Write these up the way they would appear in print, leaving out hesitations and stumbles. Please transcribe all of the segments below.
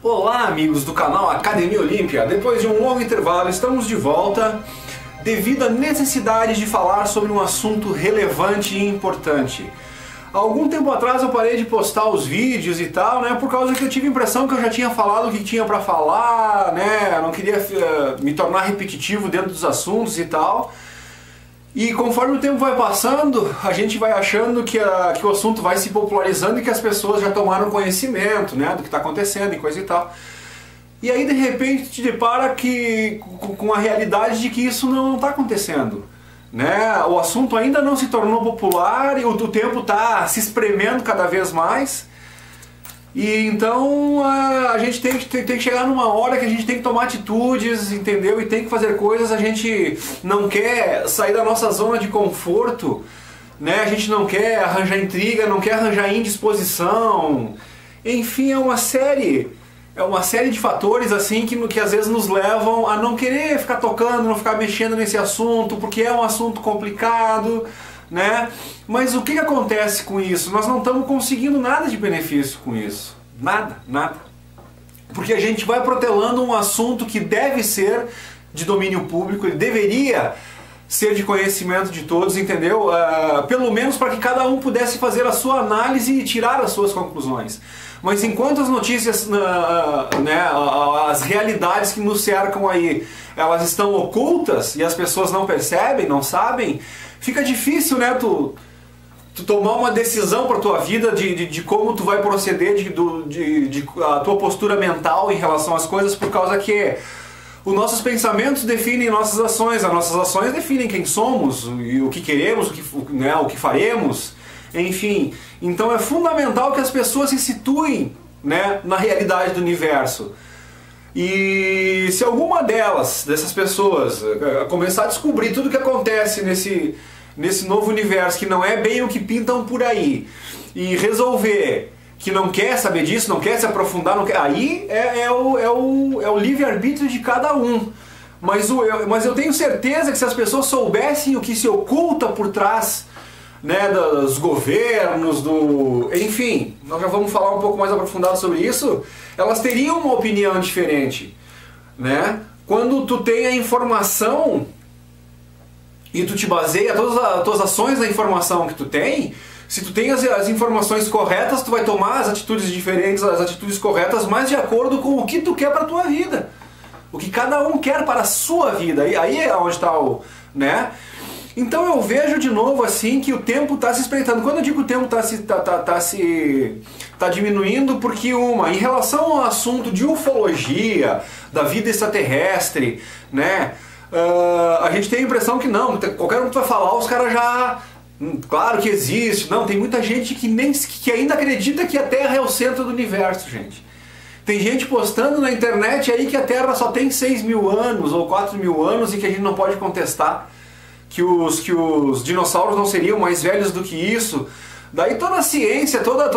Olá, amigos do canal Academia Olímpia. Depois de um longo intervalo, estamos de volta devido à necessidade de falar sobre um assunto relevante e importante. Há algum tempo atrás eu parei de postar os vídeos e tal, né, por causa que eu tive a impressão que eu já tinha falado o que tinha pra falar, né, eu não queria me tornar repetitivo dentro dos assuntos e tal. E conforme o tempo vai passando, a gente vai achando que o assunto vai se popularizando e que as pessoas já tomaram conhecimento, né, do que está acontecendo e coisa e tal. E aí de repente te depara com a realidade de que isso não está acontecendo, né? O assunto ainda não se tornou popular e o tempo está se espremendo cada vez mais. E então a gente tem que chegar numa hora que a gente tem que tomar atitudes, entendeu? E tem que fazer coisas. A gente não quer sair da nossa zona de conforto, né? A gente não quer arranjar intriga, não quer arranjar indisposição. Enfim, é uma série de fatores assim que às vezes nos levam a não querer ficar tocando, não ficar mexendo nesse assunto, porque é um assunto complicado, né? Mas o que acontece com isso? Nós não estamos conseguindo nada de benefício com isso. Nada, nada. Porque a gente vai protelando um assunto que deve ser de domínio público, ele deveria ser de conhecimento de todos, entendeu? Pelo menos para que cada um pudesse fazer a sua análise e tirar as suas conclusões. Mas enquanto as notícias, né, as realidades que nos cercam aí, elas estão ocultas e as pessoas não percebem, não sabem, fica difícil, né, tu tomar uma decisão para tua vida de como tu vai proceder, a tua postura mental em relação às coisas, por causa que os nossos pensamentos definem nossas ações, as nossas ações definem quem somos, e o que queremos, o que faremos, enfim. Então é fundamental que as pessoas se situem, né, na realidade do universo. E se alguma dessas pessoas, começar a descobrir tudo o que acontece nesse novo universo, que não é bem o que pintam por aí, e resolver que não quer saber disso, não quer se aprofundar, aí é o livre-arbítrio de cada um. Mas eu tenho certeza que se as pessoas soubessem o que se oculta por trás, né, dos governos, enfim, nós já vamos falar um pouco mais aprofundado sobre isso, elas teriam uma opinião diferente, né? Quando tu tem a informação e tu te baseia todas as tuas ações na informação que tu tem, se tu tem as informações corretas, tu vai tomar as atitudes diferentes, as atitudes corretas, mais de acordo com o que tu quer para a tua vida. O que cada um quer para a sua vida. Aí é onde está né? Então eu vejo de novo assim que o tempo está se espreitando. Quando eu digo que o tempo está diminuindo, porque em relação ao assunto de ufologia, da vida extraterrestre, né? A gente tem a impressão que não, qualquer um que vai falar, os caras já... Claro que existe, não, tem muita gente que ainda acredita que a Terra é o centro do universo, gente. Tem gente postando na internet aí que a Terra só tem 6.000 anos ou 4.000 anos e que a gente não pode contestar, que os dinossauros não seriam mais velhos do que isso. Daí toda a ciência, toda a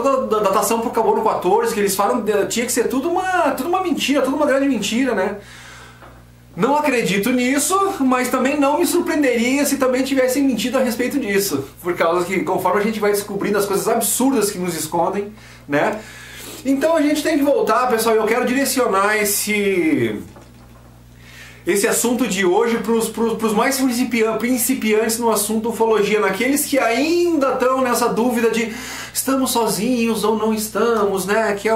datação por carbono 14 que eles falam, tinha que ser tudo uma mentira, tudo uma grande mentira, né? Não acredito nisso, mas também não me surpreenderia se também tivessem mentido a respeito disso. Por causa que conforme a gente vai descobrindo as coisas absurdas que nos escondem, né? Então a gente tem que voltar, pessoal, eu quero direcionar esse assunto de hoje para os mais principiantes no assunto ufologia, naqueles que ainda estão nessa dúvida de estamos sozinhos ou não estamos, né? Que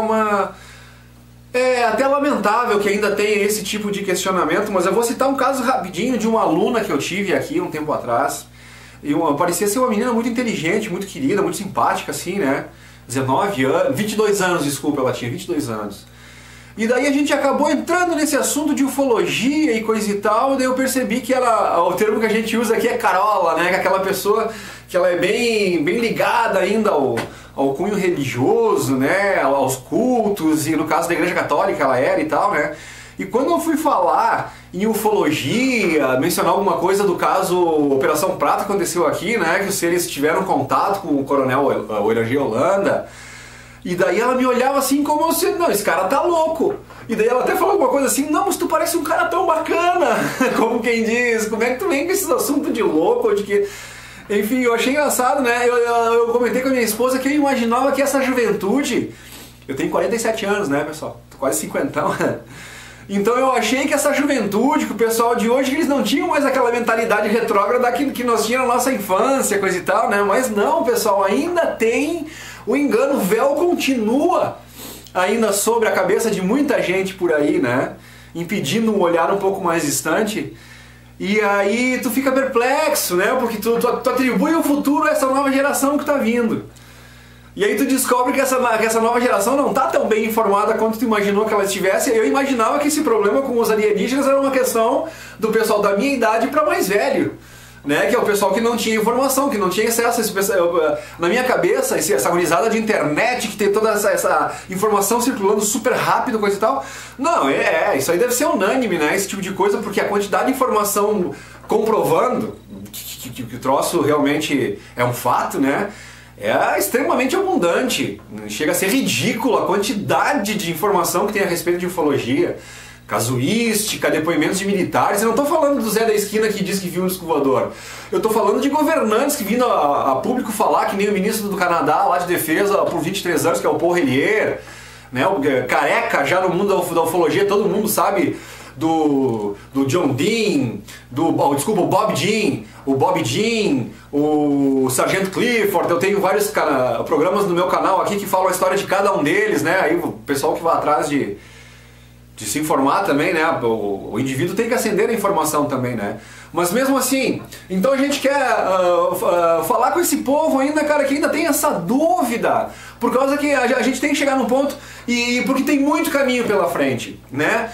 é até lamentável que ainda tenha esse tipo de questionamento, mas eu vou citar um caso rapidinho de uma aluna que eu tive aqui um tempo atrás. Parecia ser uma menina muito inteligente, muito querida, muito simpática, assim, né? 22 anos, desculpa, ela tinha 22 anos. E daí a gente acabou entrando nesse assunto de ufologia e coisa e tal, e daí eu percebi que o termo que a gente usa aqui é carola, né? Que é aquela pessoa que ela é bem ligada ainda ao cunho religioso, né? Aos cultos, e no caso da Igreja Católica ela era e tal, né? E quando eu fui falar em ufologia, mencionar alguma coisa do caso Operação Prato que aconteceu aqui, né? Que os seres tiveram contato com o coronel Oeranger Holanda. E daí ela me olhava assim como se, não, esse cara tá louco. E daí ela até falou alguma coisa assim, não, mas tu parece um cara tão bacana. Como quem diz, como é que tu vem com esses assuntos de louco, ou de que... Enfim, eu achei engraçado, né? Eu comentei com a minha esposa que eu imaginava que essa juventude... Eu tenho 47 anos, né, pessoal? tô quase 50. Então eu achei que essa juventude, que o pessoal de hoje, eles não tinham mais aquela mentalidade retrógrada daquilo que nós tínhamos na nossa infância, coisa e tal, né? Mas não, pessoal, ainda tem o engano, o véu continua ainda sobre a cabeça de muita gente por aí, né? Impedindo um olhar um pouco mais distante. E aí tu fica perplexo, né? Porque tu atribui o futuro a essa nova geração que tá vindo. E aí tu descobre que essa nova geração não tá tão bem informada quanto tu imaginou que ela estivesse. Eu imaginava que esse problema com os alienígenas era uma questão do pessoal da minha idade para mais velho, né? Que é o pessoal que não tinha informação, que não tinha acesso a esse pessoal. Na minha cabeça, essa gurizada de internet que tem toda essa informação circulando super rápido, coisa e tal. Não, isso aí deve ser unânime, né? Esse tipo de coisa, porque a quantidade de informação comprovando que o troço realmente é um fato, né? É extremamente abundante. Chega a ser ridículo a quantidade de informação que tem a respeito de ufologia, casuística, depoimentos de militares. Eu não estou falando do Zé da Esquina que diz que viu um disco voador. Eu estou falando de governantes que vindo a público falar, que nem o ministro do Canadá lá de defesa por 23 anos, que é o Paul Hellyer, né? O careca já no mundo da ufologia, todo mundo sabe do John Dean, o Bob Jean, o Sargento Clifford. Eu tenho vários programas no meu canal aqui que falam a história de cada um deles, né? Aí o pessoal que vai atrás de se informar também, né? O indivíduo tem que acender a informação também, né? Mas mesmo assim, então a gente quer falar com esse povo ainda, cara, que ainda tem essa dúvida, por causa que a gente tem que chegar num ponto, porque tem muito caminho pela frente, né?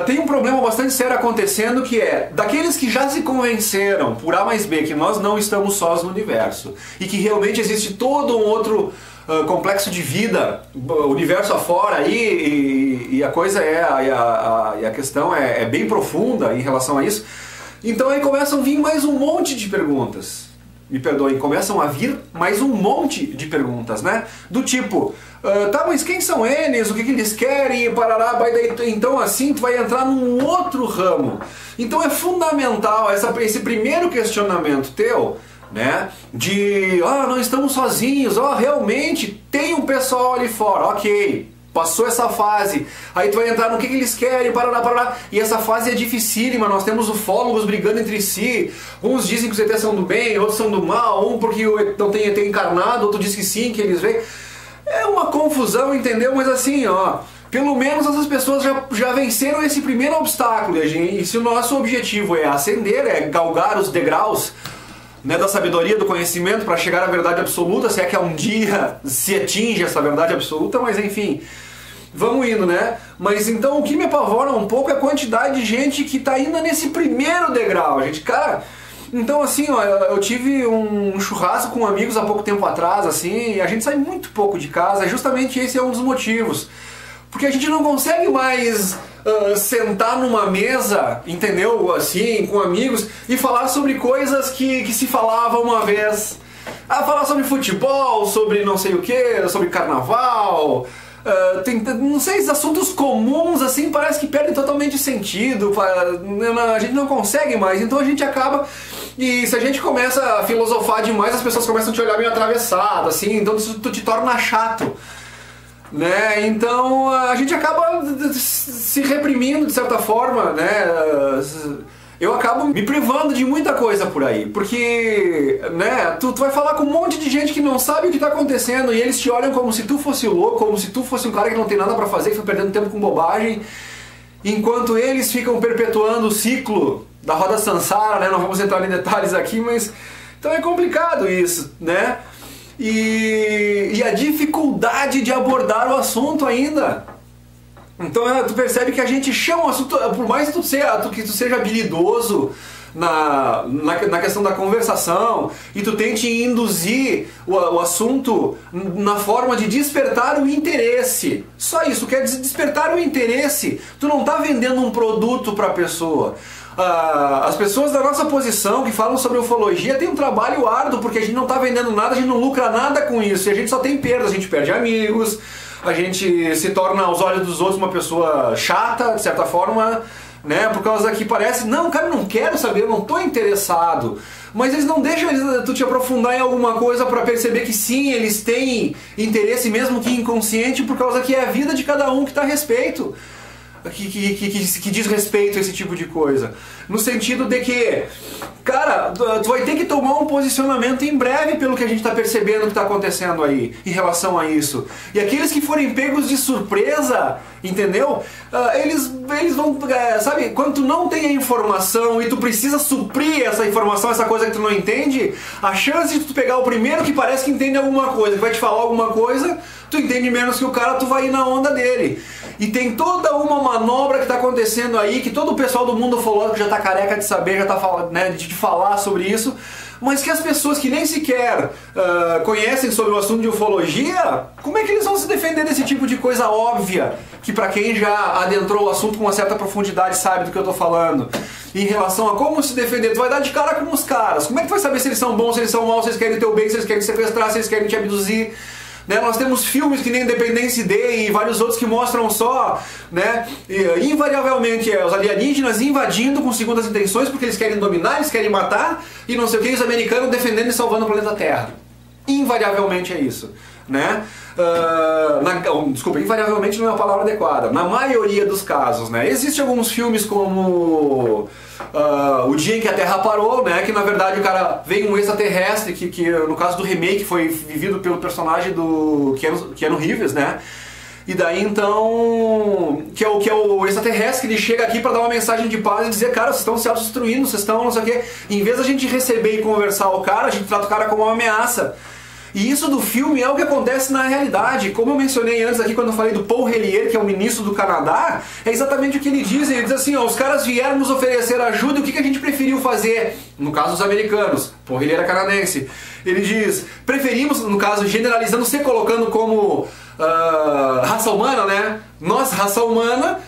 Tem um problema bastante sério acontecendo, que é daqueles que já se convenceram por A mais B que nós não estamos sós no universo e que realmente existe todo um outro complexo de vida, universo afora aí, e a coisa a questão é bem profunda em relação a isso. Então aí começam a vir mais um monte de perguntas. Me perdoem, começam a vir mais um monte de perguntas, né? Do tipo, tá, mas quem são eles? O que eles querem? Parará, então assim tu vai entrar num outro ramo. Então é fundamental esse primeiro questionamento teu, né? De, não estamos sozinhos, realmente tem um pessoal ali fora, ok. Passou essa fase, aí tu vai entrar no que eles querem, parará, e essa fase é dificílima, nós temos ufólogos brigando entre si, uns dizem que os ETs são do bem, outros são do mal, um porque não tem ET encarnado, outro diz que sim, que eles veem. É uma confusão, entendeu? Mas assim, pelo menos essas pessoas já venceram esse primeiro obstáculo, e se o nosso objetivo é ascender, é galgar os degraus, né, da sabedoria, do conhecimento para chegar à verdade absoluta, se é que um dia se atinge essa verdade absoluta, mas enfim, vamos indo, né? Mas então o que me apavora um pouco é a quantidade de gente que está ainda nesse primeiro degrau, gente, cara. Então assim, eu tive um churrasco com amigos há pouco tempo atrás, assim, e a gente sai muito pouco de casa, justamente esse é um dos motivos. Porque a gente não consegue mais sentar numa mesa, entendeu? Assim, com amigos, e falar sobre coisas que se falava uma vez. Falar sobre futebol, sobre não sei o que, sobre carnaval. Não sei, esses assuntos comuns, assim, parece que perdem totalmente sentido. A gente não consegue mais, então a gente acaba... E se a gente começa a filosofar demais, as pessoas começam a te olhar meio atravessado, assim, então tu te torna chato. Né? Então a gente acaba se reprimindo de certa forma, né? Eu acabo me privando de muita coisa por aí, porque, né, tu vai falar com um monte de gente que não sabe o que está acontecendo e eles te olham como se tu fosse louco, como se tu fosse um cara que não tem nada para fazer, que está perdendo tempo com bobagem, enquanto eles ficam perpetuando o ciclo da roda Sansara, né? Não vamos entrar em detalhes aqui, mas então é complicado isso, né? E a dificuldade de abordar o assunto ainda. Então tu percebe que a gente chama o assunto, por mais que tu seja habilidoso na questão da conversação e tu tente induzir o assunto na forma de despertar o interesse. Só isso, quer dizer, despertar o interesse. Tu não está vendendo um produto para a pessoa. As pessoas da nossa posição que falam sobre ufologia têm um trabalho árduo, porque a gente não está vendendo nada, a gente não lucra nada com isso, e a gente só tem perdas, a gente perde amigos, a gente se torna aos olhos dos outros uma pessoa chata, de certa forma, né? Por causa que parece, não, cara, eu não quero saber, eu não tô interessado. Mas eles não deixam tu te aprofundar em alguma coisa para perceber que sim, eles têm interesse mesmo que inconsciente, por causa que é a vida de cada um que tá a respeito. Que diz respeito a esse tipo de coisa. No sentido de que, cara, tu vai ter que tomar um posicionamento em breve pelo que a gente está percebendo que está acontecendo aí, em relação a isso. E aqueles que forem pegos de surpresa, entendeu? Eles vão, sabe, quando tu não tem a informação e tu precisa suprir essa informação, essa coisa que tu não entende, a chance de tu pegar o primeiro que parece que entende alguma coisa, que vai te falar alguma coisa, tu entende menos que o cara, tu vai ir na onda dele. E tem toda uma manobra que está acontecendo aí, que todo o pessoal do mundo ufológico já está careca de saber, já está, né, de falar sobre isso, mas que as pessoas que nem sequer conhecem sobre o assunto de ufologia, como é que eles vão se defender desse tipo de coisa óbvia, que para quem já adentrou o assunto com uma certa profundidade sabe do que eu estou falando. Em relação a como se defender, tu vai dar de cara com os caras. Como é que tu vai saber se eles são bons, se eles são maus, se eles querem teu bem, se eles querem te sequestrar, se eles querem te abduzir? Né? Nós temos filmes que nem Independence Day e vários outros que mostram só, né, invariavelmente os alienígenas invadindo com segundas intenções porque eles querem dominar, eles querem matar e não sei o que, os americanos defendendo e salvando o planeta Terra. Invariavelmente é isso, né? Desculpa, invariavelmente não é a palavra adequada. Na maioria dos casos, né? Existem alguns filmes como O Dia em que a Terra Parou, né? Que na verdade o cara veio um extraterrestre que no caso do remake foi vivido pelo personagem do Keanu Reeves, né? E daí então, que é o extraterrestre, que ele chega aqui para dar uma mensagem de paz e dizer, cara, vocês estão se autodestruindo, vocês estão não sei o quê. Em vez da gente receber e conversar o cara, a gente trata o cara como uma ameaça. E isso do filme é o que acontece na realidade. Como eu mencionei antes aqui quando eu falei do Paul Hellyer, que é o ministro do Canadá, é exatamente o que ele diz. Ele diz assim, ó, os caras vieram nos oferecer ajuda, e o que a gente preferiu fazer? No caso dos americanos, Paul Hellyer é canadense. Ele diz, preferimos, no caso, generalizando, se colocando como raça humana, né? Nós, raça humana,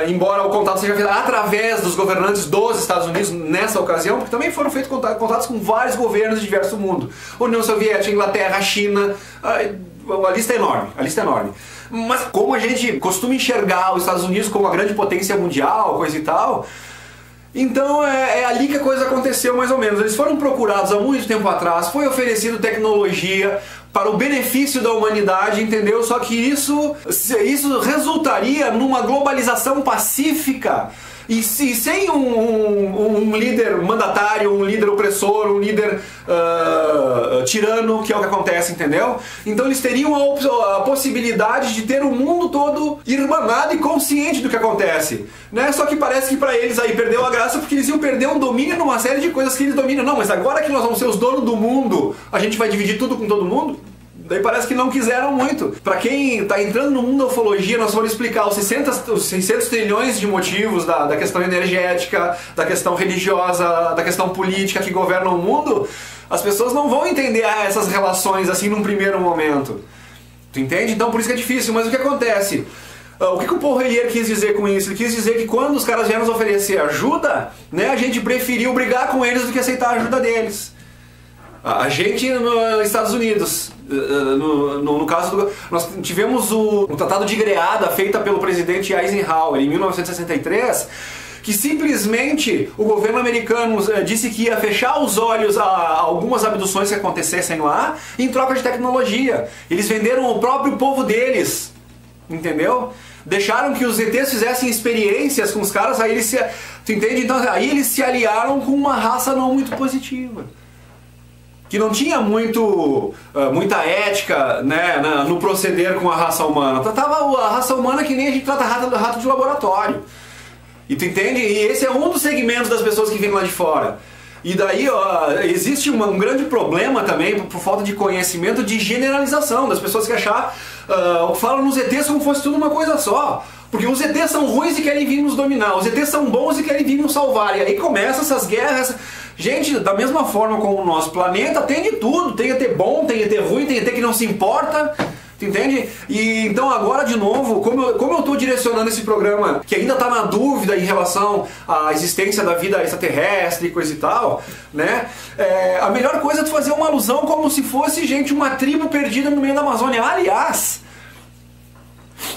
embora o contato seja feito através dos governantes dos Estados Unidos nessa ocasião, porque também foram feitos contatos com vários governos de diverso mundo. União Soviética, Inglaterra, China, a lista é enorme, a lista é enorme. Mas como a gente costuma enxergar os Estados Unidos como a grande potência mundial, coisa e tal, então é ali que a coisa aconteceu mais ou menos. Eles foram procurados há muito tempo atrás, foi oferecido tecnologia para o benefício da humanidade, entendeu? Só que isso resultaria numa globalização pacífica e sem um líder mandatário, um líder opressor, um líder tirano, que é o que acontece, entendeu? Então eles teriam a possibilidade de ter o mundo todo irmanado e consciente do que acontece, né? Só que parece que para eles aí perdeu a graça, porque eles iam perder um domínio numa série de coisas que eles dominam. Não, mas agora que nós vamos ser os donos do mundo, a gente vai dividir tudo com todo mundo? Daí parece que não quiseram muito. Para quem está entrando no mundo da ufologia, nós vamos explicar os 600 trilhões de motivos da questão energética, da questão religiosa, da questão política que governa o mundo. As pessoas não vão entender essas relações assim num primeiro momento. Tu entende? Então por isso que é difícil. Mas o que acontece? O que o Paul Hellyer quis dizer com isso? Ele quis dizer que quando os caras vieram nos oferecer ajuda, né, a gente preferiu brigar com eles do que aceitar a ajuda deles. A gente nos Estados Unidos, no caso nós tivemos o Tratado de Greada feita pelo presidente Eisenhower em 1963, que simplesmente o governo americano disse que ia fechar os olhos a algumas abduções que acontecessem lá em troca de tecnologia. Eles venderam o próprio povo deles, entendeu? Deixaram que os ETs fizessem experiências com os caras, aí eles tu entende? Então aí eles se aliaram com uma raça não muito positiva, que não tinha muita ética, né, no proceder com a raça humana. Tratava a raça humana que nem a gente trata rato de laboratório. E tu entende? E esse é um dos segmentos das pessoas que vêm lá de fora. E daí existe um grande problema também, por falta de conhecimento, de generalização, das pessoas que falam nos ETs como fosse tudo uma coisa só. Porque os ETs são ruins e querem vir nos dominar, os ETs são bons e querem vir nos salvar. E aí começam essas guerras. Gente, da mesma forma como o nosso planeta, tem de tudo. Tem ET bom, tem ET ruim, tem ET que não se importa. Tu entende? E então agora de novo, como eu estou direcionando esse programa, que ainda está na dúvida em relação à existência da vida extraterrestre e coisa e tal, né? A melhor coisa é tu fazer uma alusão como se fosse, gente, uma tribo perdida no meio da Amazônia. Aliás,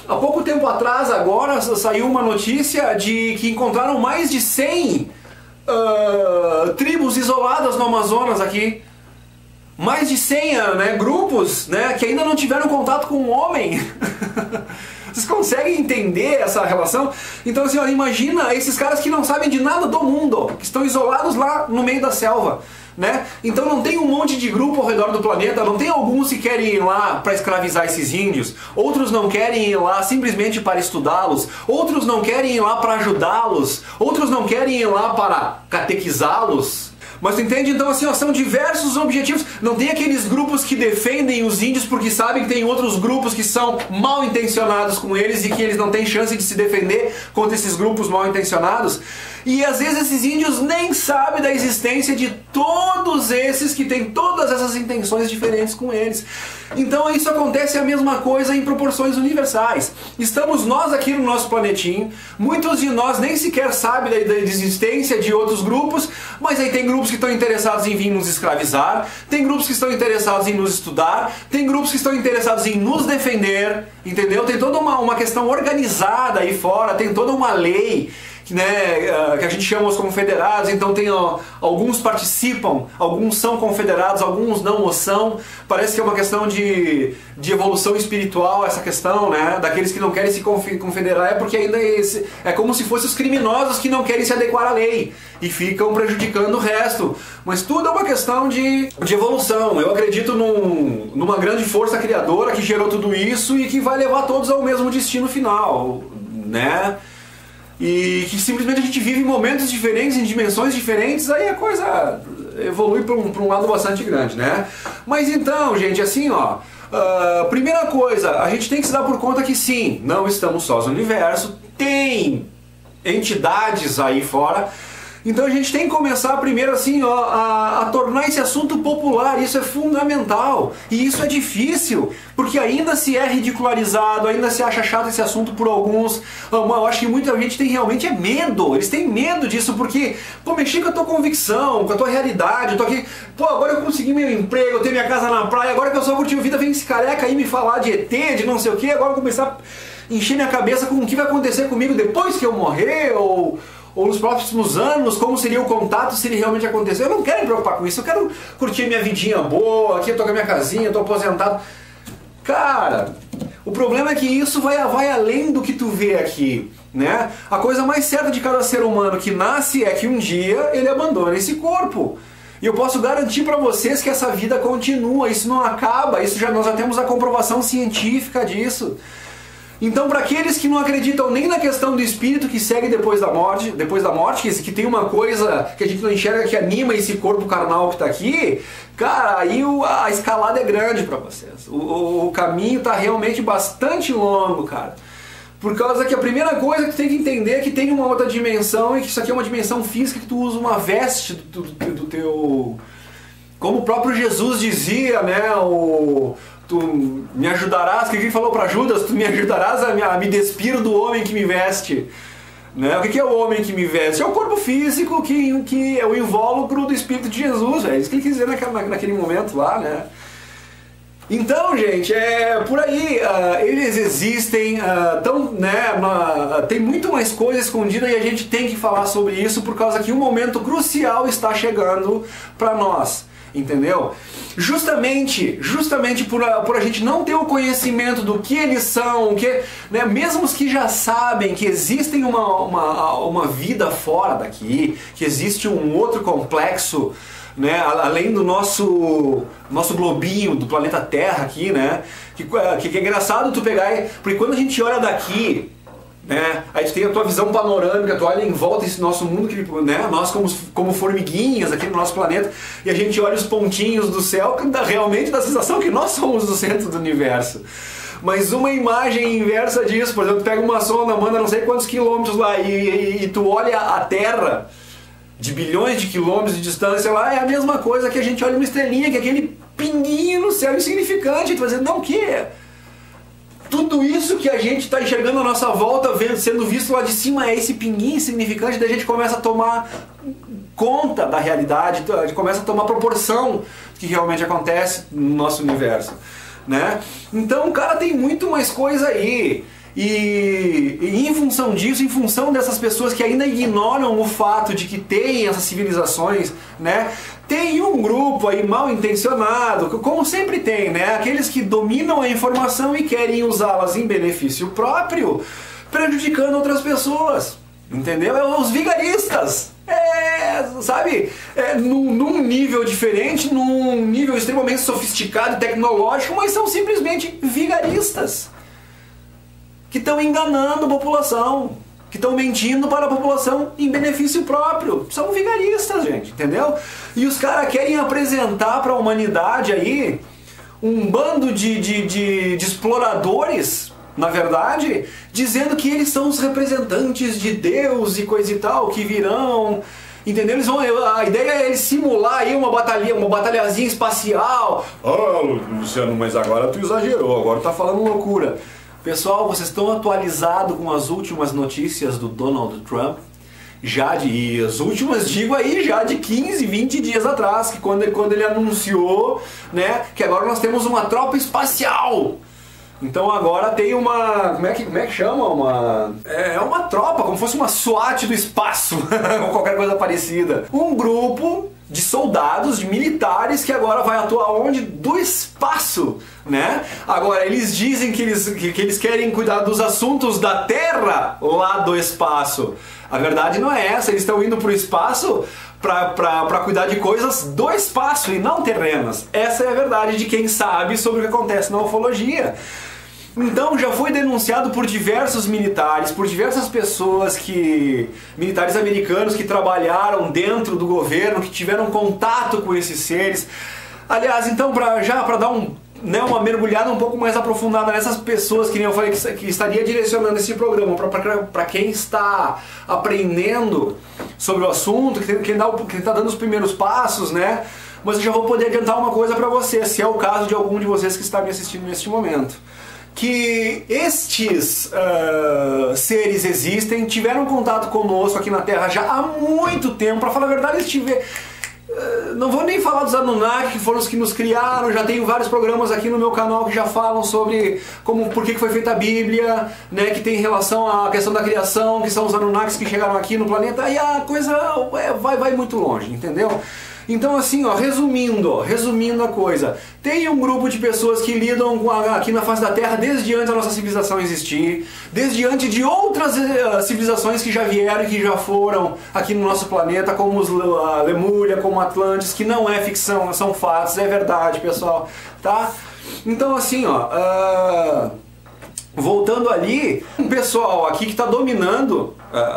há pouco tempo atrás, agora, saiu uma notícia de que encontraram mais de 100 tribos isoladas no Amazonas aqui. Mais de 100 grupos, né, que ainda não tiveram contato com o homem. Vocês conseguem entender essa relação? Então assim, ó, imagina esses caras que não sabem de nada do mundo, que estão isolados lá no meio da selva, né? Então não tem um monte de grupo ao redor do planeta, não tem alguns que querem ir lá para escravizar esses índios, outros não querem ir lá simplesmente para estudá-los, outros não querem ir lá para ajudá-los, outros não querem ir lá para catequizá-los. Mas tu entende? Então assim, ó, são diversos objetivos. Não tem aqueles grupos que defendem os índios porque sabem que tem outros grupos que são mal intencionados com eles e que eles não têm chance de se defender contra esses grupos mal intencionados. E às vezes esses índios nem sabem da existência de todos esses que têm todas essas intenções diferentes com eles. Então isso acontece a mesma coisa em proporções universais. Estamos nós aqui no nosso planetinho, muitos de nós nem sequer sabem da existência de outros grupos, mas aí tem grupos que estão interessados em vir nos escravizar, tem grupos que estão interessados em nos estudar, tem grupos que estão interessados em nos defender, entendeu? Tem toda uma questão organizada aí fora, tem toda uma lei, né, que a gente chama os confederados. Então tem alguns participam, alguns são confederados, alguns não o são. Parece que é uma questão de evolução espiritual essa questão, né, daqueles que não querem se confederar, é porque ainda é como se fossem os criminosos que não querem se adequar à lei e ficam prejudicando o resto. Mas tudo é uma questão de evolução. Eu acredito numa grande força criadora que gerou tudo isso e que vai levar todos ao mesmo destino final, né? E que simplesmente a gente vive em momentos diferentes, em dimensões diferentes, aí a coisa evolui para um lado bastante grande, né? Mas então, gente, assim, ó, primeira coisa, a gente tem que se dar por conta que sim, não estamos sós no universo, tem entidades aí fora. Então a gente tem que começar primeiro assim, ó, a tornar esse assunto popular. Isso é fundamental. E isso é difícil, porque ainda se é ridicularizado, ainda se acha chato esse assunto por alguns. Eu acho que muita gente tem realmente medo. Eles têm medo disso, porque, pô, mexi com a tua convicção, com a tua realidade. Eu tô aqui, pô, agora eu consegui meu emprego, eu tenho minha casa na praia, agora que eu só curti a vida, vem esse careca aí me falar de ET, de não sei o que, agora eu vou começar a encher minha cabeça com o que vai acontecer comigo depois que eu morrer, ou nos próximos anos, como seria o contato se ele realmente acontecer. Eu não quero me preocupar com isso, eu quero curtir minha vidinha boa, aqui eu tô com a minha casinha, eu tô aposentado. Cara, o problema é que isso vai além do que tu vê aqui, né? A coisa mais certa de cada ser humano que nasce é que um dia ele abandona esse corpo. E eu posso garantir para vocês que essa vida continua, isso não acaba, nós já temos a comprovação científica disso. Então, para aqueles que não acreditam nem na questão do espírito que segue depois da morte, que tem uma coisa que a gente não enxerga que anima esse corpo carnal que está aqui, cara, aí a escalada é grande para vocês. O caminho está realmente bastante longo, cara. Por causa que a primeira coisa que tu tem que entender é que tem uma outra dimensão e que isso aqui é uma dimensão física, que tu usa uma veste do teu... Como o próprio Jesus dizia, né, tu me ajudarás, o que ele falou para Judas? Tu me ajudarás a me despir do homem que me veste. Né? O que é o homem que me veste? É o corpo físico que é o invólucro do Espírito de Jesus. É isso que ele quis dizer naquele momento lá, né? Então, gente, por aí, eles existem, tem muito mais coisa escondida e a gente tem que falar sobre isso por causa que um momento crucial está chegando para nós. Entendeu? Justamente por a gente não ter o conhecimento do que eles são, né, mesmo os que já sabem que existem uma vida fora daqui, que existe um outro complexo, né, além do nosso globinho, do planeta Terra aqui, né, que é engraçado tu pegar, porque quando a gente olha daqui, né, aí tu tem a tua visão panorâmica, tu olha em volta esse nosso mundo, né, nós como formiguinhas aqui no nosso planeta, e a gente olha os pontinhos do céu, que realmente dá a sensação que nós somos o centro do universo. Mas uma imagem inversa disso, por exemplo, tu pega uma sonda, manda não sei quantos quilômetros lá e tu olha a Terra de bilhões de quilômetros de distância lá, é a mesma coisa que a gente olha uma estrelinha, que é aquele pinguinho no céu insignificante, e tu vai dizer, não, o que é? Tudo isso que a gente está enxergando à nossa volta, sendo visto lá de cima, é esse pinguinho insignificante, daí a gente começa a tomar conta da realidade, a gente começa a tomar proporção do que realmente acontece no nosso universo, né? Então, cara, tem muito mais coisa aí. E em função disso, em função dessas pessoas que ainda ignoram o fato de que tem essas civilizações, né? Tem um grupo aí mal intencionado, como sempre tem, né? Aqueles que dominam a informação e querem usá-las em benefício próprio, prejudicando outras pessoas. Entendeu? Os vigaristas. Sabe? Num nível diferente, num nível extremamente sofisticado e tecnológico, mas são simplesmente vigaristas. Que estão enganando a população, que estão mentindo para a população em benefício próprio. São vigaristas, gente, entendeu? E os caras querem apresentar para a humanidade aí um bando de exploradores, na verdade, dizendo que eles são os representantes de Deus e coisa e tal, que virão... Entendeu? A ideia é eles simular aí uma batalhazinha espacial. Luciano, mas agora tu exagerou, agora tá falando loucura. Pessoal, vocês estão atualizados com as últimas notícias do Donald Trump? E as últimas, digo aí, já de 15, 20 dias atrás, que quando ele anunciou, né, que agora nós temos uma tropa espacial. Então agora tem uma... Como é que chama? É uma tropa, como se fosse uma SWAT do espaço, ou qualquer coisa parecida. Um grupo de soldados, de militares, que agora vai atuar onde? Do espaço, né? Agora, eles dizem que eles querem cuidar dos assuntos da Terra lá do espaço. A verdade não é essa, eles estão indo para o espaço para cuidar de coisas do espaço e não terrenas. Essa é a verdade de quem sabe sobre o que acontece na ufologia. Então já foi denunciado por diversos militares, por diversas pessoas militares americanos que trabalharam dentro do governo, que tiveram contato com esses seres. Aliás, então para dar uma mergulhada um pouco mais aprofundada nessas pessoas, que nem eu falei que estaria direcionando esse programa para quem está aprendendo sobre o assunto, quem está dando os primeiros passos, né? Mas eu já vou poder adiantar uma coisa para você, se é o caso de algum de vocês que está me assistindo neste momento. Que estes seres existem, tiveram contato conosco aqui na Terra já há muito tempo. Para falar a verdade, não vou nem falar dos Anunnaki, que foram os que nos criaram. Já tenho vários programas aqui no meu canal que já falam sobre por que foi feita a Bíblia, né, que tem relação à questão da criação, que são os Anunnakis que chegaram aqui no planeta, e a coisa vai muito longe, entendeu? Então assim, resumindo a coisa, tem um grupo de pessoas que lidam aqui na face da Terra desde antes da nossa civilização existir, desde antes de outras civilizações que já vieram e que já foram aqui no nosso planeta, como a Lemúria, como Atlantis, que não é ficção, são fatos, é verdade, pessoal, tá? Então assim, voltando ali, um pessoal aqui que está dominando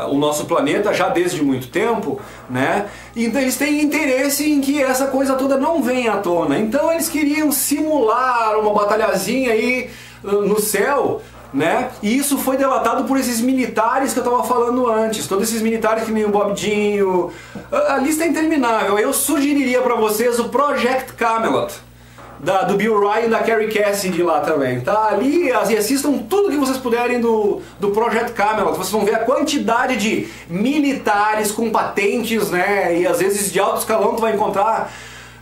o nosso planeta já desde muito tempo, né? Então eles têm interesse em que essa coisa toda não venha à tona. Então eles queriam simular uma batalhazinha aí no céu, né? E isso foi delatado por esses militares que eu estava falando antes. Todos esses militares que nem o Bob Jean, a lista é interminável. Eu sugeriria para vocês o Project Camelot. Do Bill Ryan e da Carrie Cassidy lá também, tá? Ali, assistam tudo que vocês puderem do Project Camelot. Vocês vão ver a quantidade de militares com patentes, né? E às vezes de alto escalão tu vai encontrar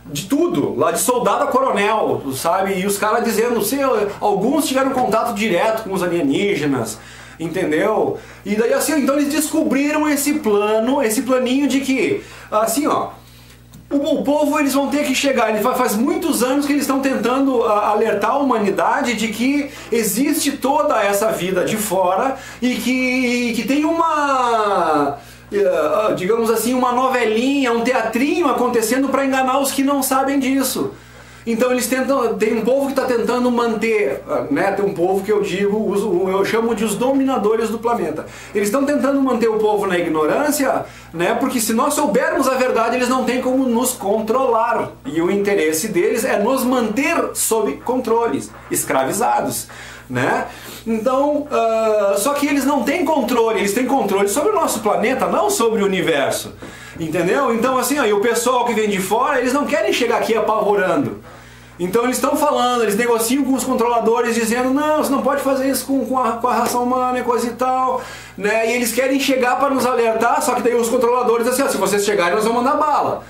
de tudo, lá de soldado a coronel, sabe? E os caras dizendo, alguns tiveram contato direto com os alienígenas, entendeu? E daí assim, então eles descobriram esse planinho de que, assim, o povo, eles vão ter que chegar, faz muitos anos que eles estão tentando alertar a humanidade de que existe toda essa vida de fora e que tem digamos assim, uma novelinha, um teatrinho acontecendo para enganar os que não sabem disso. Então eles tem um povo que está tentando manter, né, tem um povo que eu chamo de os dominadores do planeta. Eles estão tentando manter o povo na ignorância, né, porque se nós soubermos a verdade, eles não têm como nos controlar. E o interesse deles é nos manter sob controles, escravizados, né? Então, só que eles não têm controle, eles têm controle sobre o nosso planeta, não sobre o universo. Entendeu? Então assim, o pessoal que vem de fora, eles não querem chegar aqui apavorando. Então eles estão falando, eles negociam com os controladores dizendo, não, você não pode fazer isso com a raça humana e coisa e tal, né? E eles querem chegar para nos alertar, só que daí os controladores dizem assim, se vocês chegarem nós vamos mandar bala.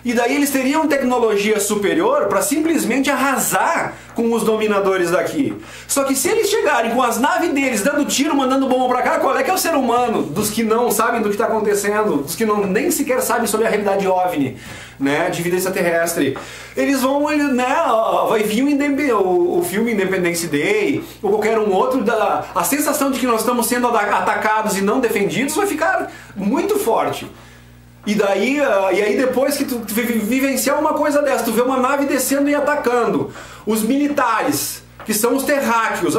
E daí eles teriam tecnologia superior para simplesmente arrasar com os dominadores daqui. Só que se eles chegarem com as naves deles dando tiro, mandando bomba pra cá, qual é que é o ser humano dos que não sabem do que está acontecendo, dos que não, nem sequer sabem sobre a realidade OVNI, né, de vida extraterrestre? Eles vão, né, vai vir o filme Independence Day, ou qualquer um outro, a sensação de que nós estamos sendo atacados e não defendidos vai ficar muito forte. E aí depois que tu vivenciar uma coisa dessa, tu vê uma nave descendo e atacando, os militares, que são os terráqueos,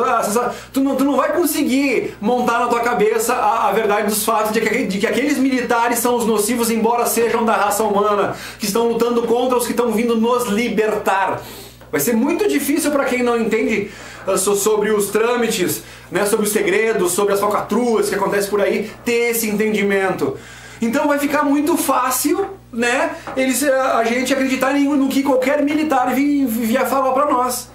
tu não vai conseguir montar na tua cabeça a verdade dos fatos de que aqueles militares são os nocivos, embora sejam da raça humana, que estão lutando contra os que estão vindo nos libertar. Vai ser muito difícil para quem não entende sobre os trâmites, né, sobre os segredos, sobre as falcatruas que acontecem por aí, ter esse entendimento. Então vai ficar muito fácil, né, a gente acreditar no que qualquer militar vier falar para nós.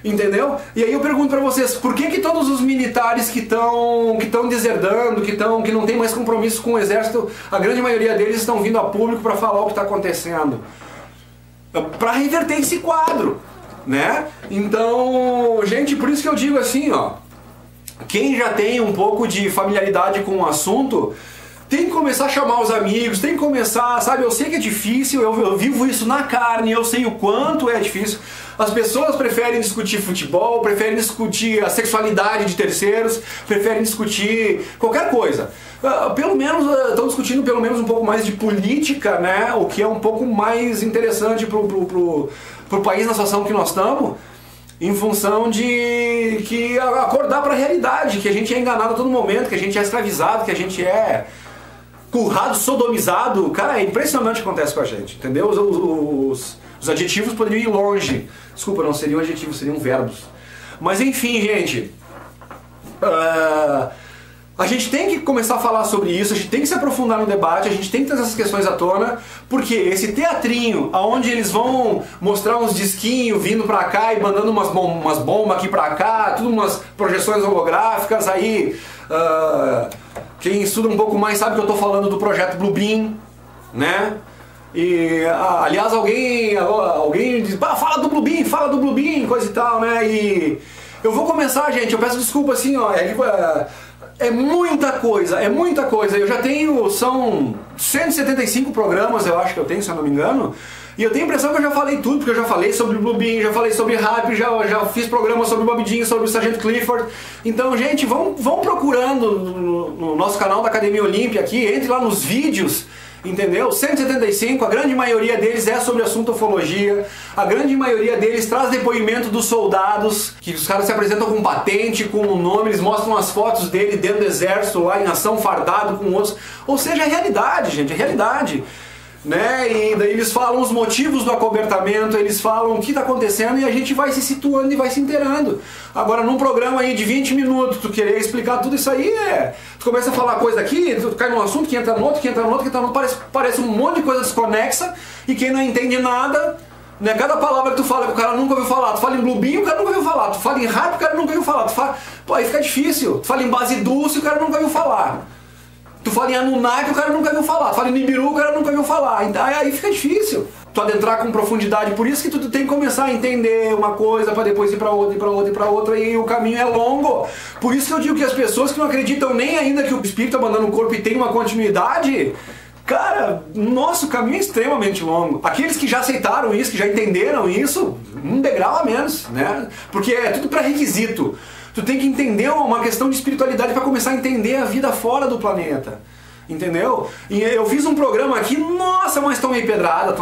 Entendeu? E aí eu pergunto para vocês, por que todos os militares que estão deserdando, que não tem mais compromisso com o exército, a grande maioria deles estão vindo a público para falar o que está acontecendo? Para reverter esse quadro, né? Então, gente, por isso que eu digo assim, ó, quem já tem um pouco de familiaridade com o assunto, tem que começar a chamar os amigos, tem que começar, sabe, eu sei que é difícil, eu vivo isso na carne, eu sei o quanto é difícil. As pessoas preferem discutir futebol, preferem discutir a sexualidade de terceiros, preferem discutir qualquer coisa. Pelo menos, estão discutindo pelo menos um pouco mais de política, né, o que é um pouco mais interessante pro país na situação que nós estamos, em função de acordar para a realidade, que a gente é enganado a todo momento, que a gente é escravizado, que a gente é currado, sodomizado. Cara, é impressionante o que acontece com a gente, entendeu? Os adjetivos poderiam ir longe. Desculpa, não seriam adjetivos, seriam verbos. Mas enfim, gente, a gente tem que começar a falar sobre isso, a gente tem que se aprofundar no debate, a gente tem que trazer essas questões à tona, porque esse teatrinho, onde eles vão mostrar uns disquinhos vindo pra cá e mandando umas bombas aqui pra cá, tudo umas projeções holográficas, aí quem estuda um pouco mais sabe que eu tô falando do projeto Bluebeam, né? E, aliás, alguém diz, fala do Bluebeam, coisa e tal, né? E eu vou começar, gente, eu peço desculpa assim, ó, é muita coisa, eu já tenho, são 175 programas, eu acho que eu tenho, se eu não me engano, e eu tenho a impressão que eu já falei tudo, porque eu já falei sobre Bluebeam, já falei sobre Hype, já fiz programas sobre Bob Jean, sobre o Sargento Clifford. Então, gente, vão procurando no nosso canal da Academia Olímpia aqui, entre lá nos vídeos, entendeu? 175, a grande maioria deles é sobre assunto ufologia, a grande maioria deles traz depoimento dos soldados, que os caras se apresentam com patente, com o nome, eles mostram as fotos dele dentro do exército, lá em ação, fardado com outros. Ou seja, é realidade, gente, é realidade. Né? E daí eles falam os motivos do acobertamento, eles falam o que está acontecendo e a gente vai se situando e vai se inteirando. Agora, num programa aí de 20 minutos, tu querer explicar tudo isso aí, tu começa a falar coisa aqui, tu cai num assunto, que entra no outro, parece um monte de coisa desconexa, e quem não entende nada, né? Cada palavra que tu fala que o cara nunca ouviu falar, tu fala em Bluebeam, o cara nunca ouviu falar, tu fala em Hype, o cara nunca ouviu falar, pô, aí fica difícil, tu fala em Base Dulce, o cara nunca ouviu falar. Tu fala em Anunnaki, o cara nunca viu falar. Tu fala em Nibiru, o cara nunca viu falar. Aí fica difícil tu adentrar com profundidade. Por isso que tu tem que começar a entender uma coisa para depois ir para outra, e para outra, e para outra. E o caminho é longo. Por isso que eu digo que as pessoas que não acreditam nem ainda que o espírito tá mandando o corpo e tem uma continuidade, cara, nosso caminho é extremamente longo. Aqueles que já aceitaram isso, que já entenderam isso, um degrau a menos, né? Porque é tudo pré-requisito. Tu tem que entender uma questão de espiritualidade para começar a entender a vida fora do planeta. Entendeu? E eu fiz um programa aqui, nossa, mas tomei pedrada,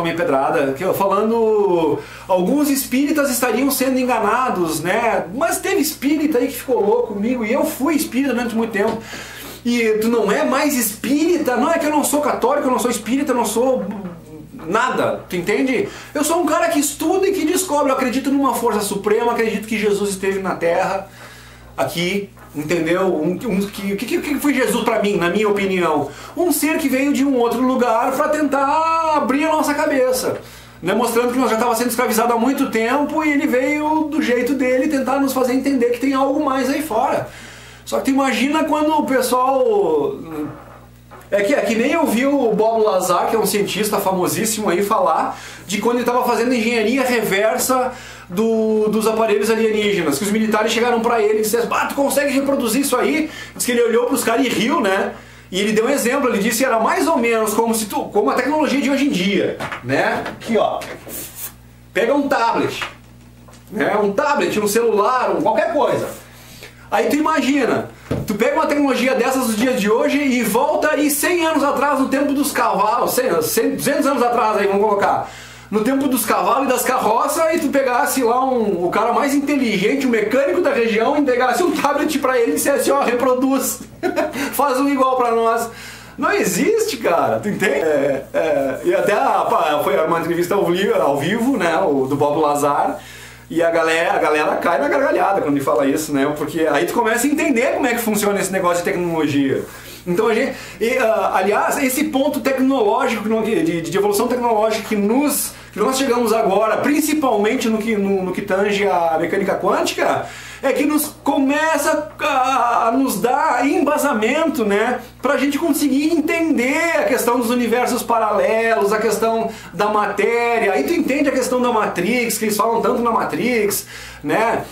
falando alguns espíritas estariam sendo enganados, né? Mas teve espírita aí que ficou louco comigo, e eu fui espírita durante muito tempo. E tu não é mais espírita, não é que eu não sou católico, eu não sou espírita, eu não sou nada, tu entende? Eu sou um cara que estuda e que descobre, eu acredito numa força suprema, acredito que Jesus esteve na Terra, aqui, entendeu? O que foi Jesus para mim, na minha opinião? Um ser que veio de um outro lugar para tentar abrir a nossa cabeça, né? Mostrando que nós já estávamos sendo escravizados há muito tempo, e ele veio do jeito dele tentar nos fazer entender que tem algo mais aí fora. Só que tu imagina quando o pessoal É que nem eu vi o Bob Lazar, que é um cientista famosíssimo aí, falar de quando ele estava fazendo engenharia reversa dos aparelhos alienígenas, que os militares chegaram para ele e disseram: tu consegue reproduzir isso aí? Diz que ele olhou para os caras e riu, né? E ele deu um exemplo, ele disse que era mais ou menos como a tecnologia de hoje em dia, né? Aqui, ó, pega um tablet, né? Um tablet, um celular, qualquer coisa. Aí tu imagina, tu pega uma tecnologia dessas dos dias de hoje e volta aí 100 anos atrás, no tempo dos cavalos, 200 anos atrás aí, vamos colocar, no tempo dos cavalos e das carroças, e tu pegasse lá o cara mais inteligente, o mecânico da região, e pegasse um tablet pra ele e dissesse: ó, reproduz, faz um igual pra nós. Não existe, cara, tu entende? E até foi uma entrevista ao vivo, né, do Bob Lazar. E a galera cai na gargalhada quando ele fala isso, né? Porque aí tu começa a entender como é que funciona esse negócio de tecnologia. Então a gente, aliás, esse ponto tecnológico, de evolução tecnológica que nós chegamos agora, principalmente no que tange a mecânica quântica, é que nos começa a nos dar embasamento, né, para a gente conseguir entender a questão dos universos paralelos, a questão da matéria. Aí tu entende a questão da Matrix, que eles falam tanto na Matrix, né,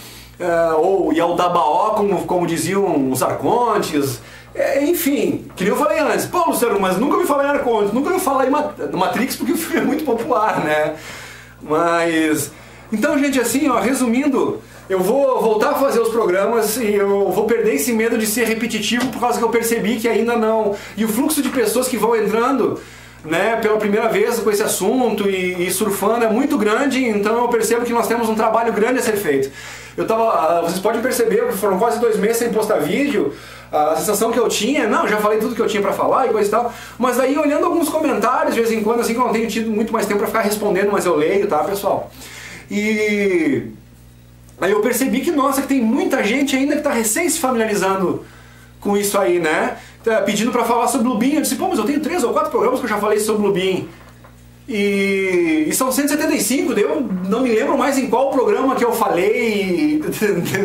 e ao Dabaó, como diziam os arcontes. Enfim, que nem eu falei antes, pô, Luciano, mas nunca ouvi falar em arcontes, nunca ouvi falar em Matrix, porque o filme é muito popular, né? Mas, então, gente, assim, ó, resumindo, eu vou voltar a fazer os programas e eu vou perder esse medo de ser repetitivo, por causa que eu percebi que ainda não. E o fluxo de pessoas que vão entrando, né, pela primeira vez com esse assunto e surfando é muito grande, então eu percebo que nós temos um trabalho grande a ser feito. Vocês podem perceber que foram quase 2 meses sem postar vídeo. A sensação que eu tinha, já falei tudo que eu tinha pra falar e coisa e tal, mas daí olhando alguns comentários de vez em quando, assim, que eu não tenho tido muito mais tempo pra ficar respondendo, mas eu leio, tá, pessoal? E aí eu percebi que, nossa, que tem muita gente ainda que tá recém se familiarizando com isso aí, né? Pedindo pra falar sobre o Bluebeam. Eu disse: pô, mas eu tenho 3 ou 4 programas que eu já falei sobre o Bluebeam. E são 175, eu não me lembro mais em qual programa que eu falei,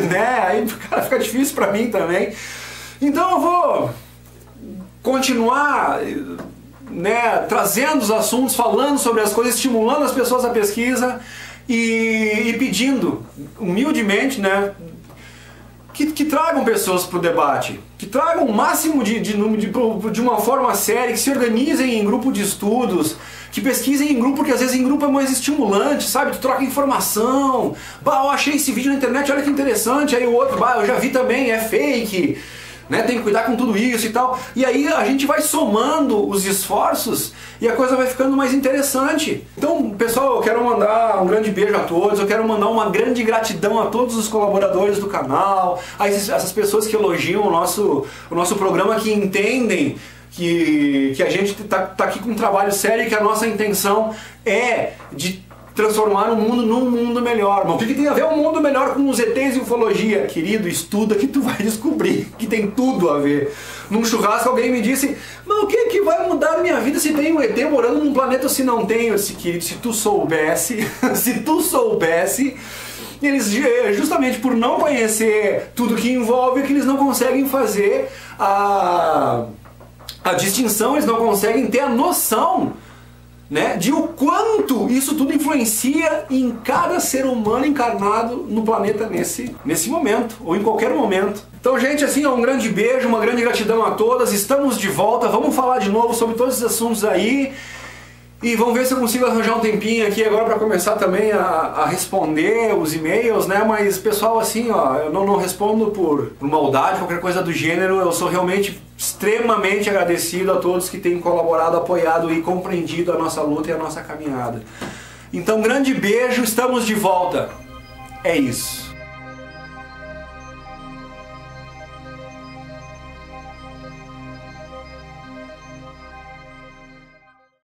né? Aí, cara, fica difícil pra mim também. Então eu vou continuar, né, trazendo os assuntos, falando sobre as coisas, estimulando as pessoas à pesquisa e pedindo humildemente, né, que tragam pessoas para o debate, que tragam o máximo de uma forma séria, que se organizem em grupo de estudos, que pesquisem em grupo, porque às vezes em grupo é mais estimulante, sabe? Tu troca informação, eu achei esse vídeo na internet, olha que interessante, aí o outro, eu já vi também, é fake, né? Tem que cuidar com tudo isso e tal. E aí a gente vai somando os esforços e a coisa vai ficando mais interessante. Então, pessoal, eu quero mandar um grande beijo a todos, eu quero mandar uma grande gratidão a todos os colaboradores do canal, a essas pessoas que elogiam o nosso programa, que entendem que a gente tá aqui com um trabalho sério e que a nossa intenção é de transformar o mundo num mundo melhor. Mas o que tem a ver um mundo melhor com os ETs e ufologia? Querido, estuda que tu vai descobrir que tem tudo a ver. Num churrasco alguém me disse: mas o que vai mudar a minha vida se tem um ET morando num planeta ou se não tem? Eu disse: querido, se tu soubesse, eles, justamente por não conhecer tudo que envolve, que eles não conseguem fazer a distinção, eles não conseguem ter a noção, né, de o quanto isso tudo influencia em cada ser humano encarnado no planeta nesse momento, ou em qualquer momento. Então, gente, assim, um grande beijo, uma grande gratidão a todas, estamos de volta, vamos falar de novo sobre todos esses assuntos aí, e vamos ver se eu consigo arranjar um tempinho aqui agora para começar também a responder os e-mails, né? Mas, pessoal, assim, ó, eu não respondo por maldade, qualquer coisa do gênero. Eu sou realmente extremamente agradecido a todos que têm colaborado, apoiado e compreendido a nossa luta e a nossa caminhada. Então, grande beijo, estamos de volta. É isso.